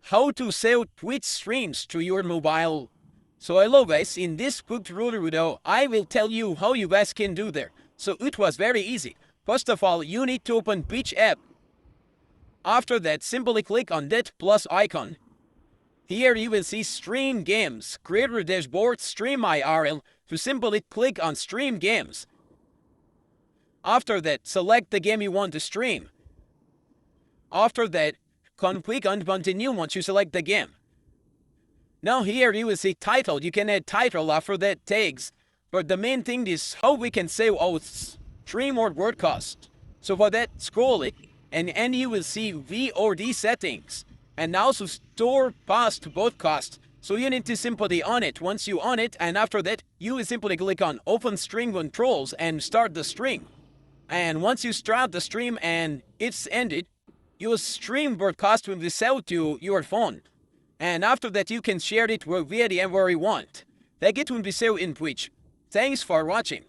how to save Twitch streams to your mobile. So hello guys, in this quick tutorial video, I will tell you how you guys can do there. So it was very easy. First of all, you need to open Twitch app. After that, simply click on that plus icon. Here you will see Stream Games, Creator Dashboard, Stream IRL. To simply click on Stream Games. After that, select the game you want to stream. After that, click on Continue once you select the game. Now here you will see title. You can add title after that tags. But the main thing is how we can save our stream or broadcast. So for that, scroll it and you will see VOD settings. And also store past broadcast. So you need to simply on it. Once you on it, and after that, you will simply click on Open Stream Controls and start the stream. And once you start the stream and it's ended, your stream broadcast will be saved to your phone. And after that, you can share it wherever you want. That it will be saved in Twitch. Thanks for watching.